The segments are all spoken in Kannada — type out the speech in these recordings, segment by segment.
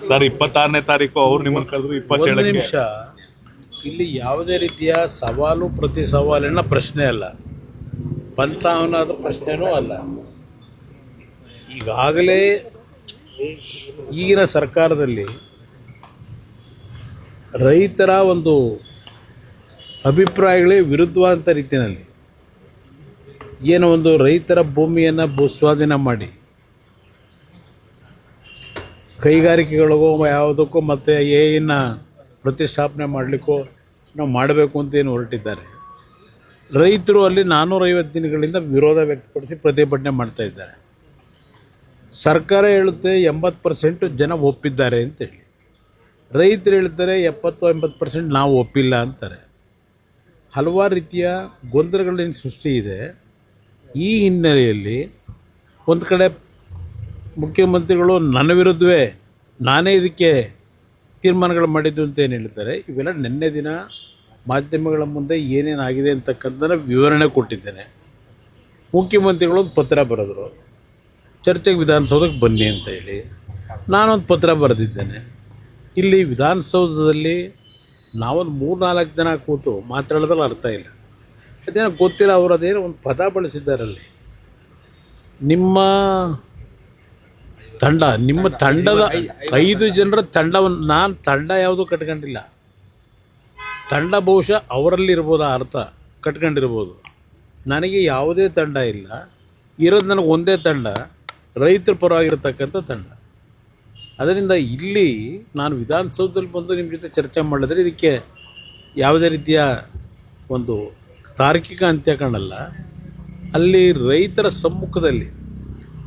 ಸರ್ 26ನೇ ತಾರೀಕು ಅವ್ರು ನಿಮ್ಮನ್ನು ಕರೆದ್ರು ಒಂದು 27ಕ್ಕೆ. ನಿಮಿಷ. ಇಲ್ಲಿ ಯಾವುದೇ ರೀತಿಯ ಸವಾಲು ಪ್ರತಿ ಸವಾಲಿನ ಪ್ರಶ್ನೆ ಅಲ್ಲ, ಪಂಥಾವನದ ಪ್ರಶ್ನೆನೂ ಅಲ್ಲ. ಈಗಾಗಲೇ ಈಗಿನ ಸರ್ಕಾರದಲ್ಲಿ ರೈತರ ಒಂದು ಅಭಿಪ್ರಾಯಗಳೇ ವಿರುದ್ಧವಾದಂಥ ರೀತಿಯಲ್ಲಿ ಏನೋ ಒಂದು ರೈತರ ಭೂಮಿಯನ್ನು ಭೂಸ್ವಾಧೀನ ಮಾಡಿ ಕೈಗಾರಿಕೆಗಳಿಗೋ ಯಾವುದಕ್ಕೋ ಮತ್ತು ಏನ ಪ್ರತಿಷ್ಠಾಪನೆ ಮಾಡಲಿಕ್ಕೋ ನಾವು ಮಾಡಬೇಕು ಅಂತ ಏನು ಹೊರಟಿದ್ದಾರೆ. ರೈತರು ಅಲ್ಲಿ 450 ದಿನಗಳಿಂದ ವಿರೋಧ ವ್ಯಕ್ತಪಡಿಸಿ ಪ್ರತಿಭಟನೆ ಮಾಡ್ತಾ ಇದ್ದಾರೆ. ಸರ್ಕಾರ ಹೇಳುತ್ತೆ 80% ಜನ ಒಪ್ಪಿದ್ದಾರೆ ಅಂತೇಳಿ, ರೈತರು ಹೇಳ್ತಾರೆ 70-80% ನಾವು ಒಪ್ಪಿಲ್ಲ ಅಂತಾರೆ. ಹಲವಾರು ರೀತಿಯ ಗೊಂದಲಗಳಿಂದ ಸೃಷ್ಟಿ ಇದೆ. ಈ ಹಿನ್ನೆಲೆಯಲ್ಲಿ ಒಂದು ಕಡೆ ಮುಖ್ಯಮಂತ್ರಿಗಳು ನನ್ನ ವಿರುದ್ಧವೇ ನಾನೇ ಇದಕ್ಕೆ ತೀರ್ಮಾನಗಳು ಮಾಡಿದ್ದು ಅಂತ ಏನು ಹೇಳ್ತಾರೆ. ಇವೆಲ್ಲ ನಿನ್ನೆ ದಿನ ಮಾಧ್ಯಮಗಳ ಮುಂದೆ ಏನೇನಾಗಿದೆ ಅಂತಕ್ಕಂಥ ವಿವರಣೆ ಕೊಟ್ಟಿದ್ದೇನೆ. ಮುಖ್ಯಮಂತ್ರಿಗಳು ಒಂದು ಪತ್ರ ಬರೆದರು, ಚರ್ಚೆಗೆ ವಿಧಾನಸೌಧಕ್ಕೆ ಬನ್ನಿ ಅಂತ ಹೇಳಿ. ನಾನೊಂದು ಪತ್ರ ಬರೆದಿದ್ದೇನೆ. ಇಲ್ಲಿ ವಿಧಾನಸೌಧದಲ್ಲಿ ನಾವೊಂದು 3-4 ಜನ ಕೂತು ಮಾತಾಡೋದ್ರಲ್ಲಿ ಅರ್ಥ ಇಲ್ಲ. ಅದೇನೋ ಗೊತ್ತಿಲ್ಲ, ಅವರು ಅದೇನೋ ಒಂದು ಪದ ಬಳಸಿದ್ದಾರಲ್ಲಿ. ನಿಮ್ಮ ತಂಡದ 5 ಜನರ ತಂಡವನ್ನು, ನಾನು ತಂಡ ಯಾವುದೂ ಕಟ್ಕೊಂಡಿಲ್ಲ. ತಂಡ ಬಹುಶಃ ಅವರಲ್ಲಿರ್ಬೋದು, ಅರ್ಥ ಕಟ್ಕೊಂಡಿರ್ಬೋದು. ನನಗೆ ಯಾವುದೇ ತಂಡ ಇಲ್ಲ. ಇರೋದು ನನಗೆ ಒಂದೇ ತಂಡ, ರೈತರ ಪರವಾಗಿರ್ತಕ್ಕಂಥ ತಂಡ. ಅದರಿಂದ ಇಲ್ಲಿ ನಾನು ವಿಧಾನಸೌಧದಲ್ಲಿ ಬಂದು ನಿಮ್ಮ ಜೊತೆ ಚರ್ಚೆ ಮಾಡಿದ್ರೆ ಇದಕ್ಕೆ ಯಾವುದೇ ರೀತಿಯ ಒಂದು ತಾರ್ಕಿಕ ಅಂತ್ಯ ಕಾಣಲ್ಲ. ಅಲ್ಲಿ ರೈತರ ಸಮ್ಮುಖದಲ್ಲಿ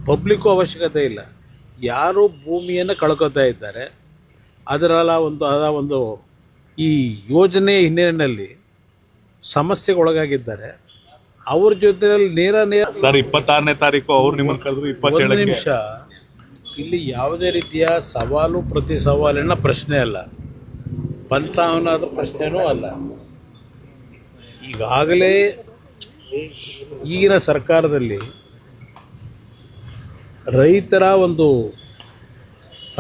ಪಬ್ಲಿಕ್ಕು ಅವಶ್ಯಕತೆ ಇಲ್ಲ. ಯಾರು ಭೂಮಿಯನ್ನು ಕಳ್ಕೊತಾ ಇದ್ದಾರೆ, ಅದರ ಒಂದು ಈ ಯೋಜನೆಯ ಹಿನ್ನೆಲೆಯಲ್ಲಿ ಸಮಸ್ಯೆಗೆ ಒಳಗಾಗಿದ್ದಾರೆ, ಅವ್ರ ಜೊತೆಯಲ್ಲಿ ನೇರ ಸರ್ 26ನೇ ತಾರೀಕು ಅವ್ರು ನಿಮ್ಮನ್ನು ಕರೆದ್ರು 27ಕ್ಕೆ. ಒಂದು ನಿಮಿಷ. ಇಲ್ಲಿ ಯಾವುದೇ ರೀತಿಯ ಸವಾಲು ಪ್ರತಿ ಸವಾಲಿನ ಪ್ರಶ್ನೆ ಅಲ್ಲ, ಪಂಥಾವನದ ಪ್ರಶ್ನೆನೂ ಅಲ್ಲ. ಈಗಾಗಲೇ ಈಗಿನ ಸರ್ಕಾರದಲ್ಲಿ ರೈತರ ಒಂದು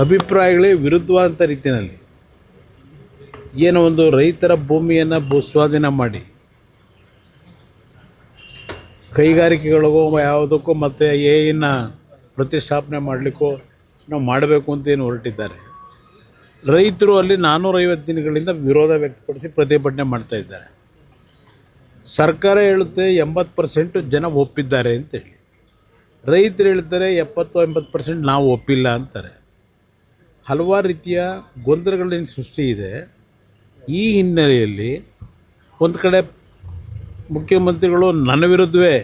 ಅಭಿಪ್ರಾಯಗಳೇ ವಿರುದ್ಧವಾದಂಥ ರೀತಿಯಲ್ಲಿ ಏನೋ ಒಂದು ರೈತರ ಭೂಮಿಯನ್ನು ಭೂಸ್ವಾಧೀನ ಮಾಡಿ ಕೈಗಾರಿಕೆಗಳಿಗೋ ಯಾವುದಕ್ಕೋ ಮತ್ತು ಏನ ಪ್ರತಿಷ್ಠಾಪನೆ ಮಾಡಲಿಕ್ಕೋ ನಾವು ಮಾಡಬೇಕು ಅಂತ ಏನು ಹೊರಟಿದ್ದಾರೆ. ರೈತರು ಅಲ್ಲಿ 450 ದಿನಗಳಿಂದ ವಿರೋಧ ವ್ಯಕ್ತಪಡಿಸಿ ಪ್ರತಿಭಟನೆ ಮಾಡ್ತಾ ಇದ್ದಾರೆ. ಸರ್ಕಾರ ಹೇಳುತ್ತೆ 80% ಜನ ಒಪ್ಪಿದ್ದಾರೆ ಅಂತೇಳಿ, ರೈತರು ಹೇಳ್ತಾರೆ 70-80% ನಾವು ಒಪ್ಪಿಲ್ಲ ಅಂತಾರೆ. ಹಲವಾರು ರೀತಿಯ ಗೊಂದಲಗಳಿಂದ ಸೃಷ್ಟಿ ಇದೆ. ಈ ಹಿನ್ನೆಲೆಯಲ್ಲಿ ಒಂದು ಕಡೆ ಮುಖ್ಯಮಂತ್ರಿಗಳು ನನ್ನ ವಿರುದ್ಧವೇ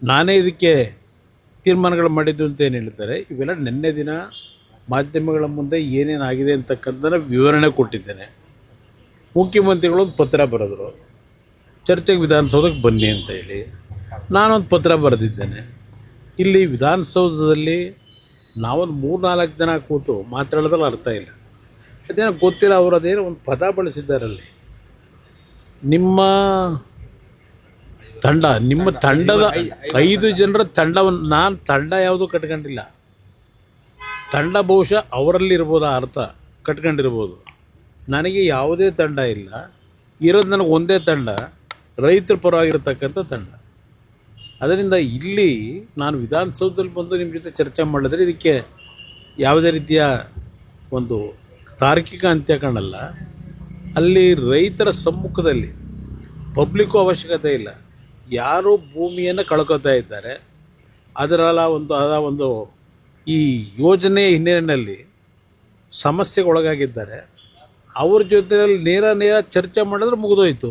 ನಾನೇ ಇದಕ್ಕೆ ತೀರ್ಮಾನಗಳು ಮಾಡಿದ್ದು ಅಂತ ಏನು ಹೇಳ್ತಾರೆ. ಇವೆಲ್ಲ ನಿನ್ನೆ ದಿನ ಮಾಧ್ಯಮಗಳ ಮುಂದೆ ಏನೇನಾಗಿದೆ ಅಂತಕ್ಕಂಥ ವಿವರಣೆ ಕೊಟ್ಟಿದ್ದೇನೆ. ಮುಖ್ಯಮಂತ್ರಿಗಳು ಒಂದು ಪತ್ರ ಬರೆದರು, ಚರ್ಚೆಗೆ ವಿಧಾನಸೌಧಕ್ಕೆ ಬನ್ನಿ ಅಂತ ಹೇಳಿ. ನಾನೊಂದು ಪತ್ರ ಬರೆದಿದ್ದೇನೆ. ಇಲ್ಲಿ ವಿಧಾನಸೌಧದಲ್ಲಿ ನಾವೊಂದು 3-4 ಜನ ಕೂತು ಮಾತಾಡೋದ್ರಲ್ಲಿ ಅರ್ಥ ಇಲ್ಲ. ಅದೇನೋ ಗೊತ್ತಿಲ್ಲ, ಅವರು ಅದೇನೋ ಒಂದು ಪದ ಬಳಸಿದ್ದಾರಲ್ಲಿ. ನಿಮ್ಮ ತಂಡದ 5 ಜನರ ತಂಡವನ್ನು, ನಾನು ತಂಡ ಯಾವುದೂ ಕಟ್ಕೊಂಡಿಲ್ಲ. ತಂಡ ಬಹುಶಃ ಅವರಲ್ಲಿರ್ಬೋದು, ಅರ್ಥ ಕಟ್ಕೊಂಡಿರ್ಬೋದು. ನನಗೆ ಯಾವುದೇ ತಂಡ ಇಲ್ಲ. ಇರೋದು ನನಗೆ ಒಂದೇ ತಂಡ, ರೈತರ ಪರವಾಗಿರ್ತಕ್ಕಂಥ ತಂಡ. ಅದರಿಂದ ಇಲ್ಲಿ ನಾನು ವಿಧಾನಸೌಧದಲ್ಲಿ ಬಂದು ನಿಮ್ಮ ಜೊತೆ ಚರ್ಚೆ ಮಾಡಿದ್ರೆ ಇದಕ್ಕೆ ಯಾವುದೇ ರೀತಿಯ ಒಂದು ತಾರ್ಕಿಕ ಅಂತ್ಯ ಕಾಣಲ್ಲ. ಅಲ್ಲಿ ರೈತರ ಸಮ್ಮುಖದಲ್ಲಿ ಪಬ್ಲಿಕ್ಕು ಅವಶ್ಯಕತೆ ಇಲ್ಲ. ಯಾರು ಭೂಮಿಯನ್ನು ಕಳ್ಕೊತಾ ಇದ್ದಾರೆ, ಅದರ ಒಂದು ಈ ಯೋಜನೆಯ ಹಿನ್ನೆಲೆಯಲ್ಲಿ ಸಮಸ್ಯೆಗೆ ಒಳಗಾಗಿದ್ದಾರೆ, ಅವ್ರ ಜೊತೆಯಲ್ಲಿ ನೇರ ಚರ್ಚೆ ಮಾಡಿದ್ರೆ ಮುಗಿದೋಯ್ತು.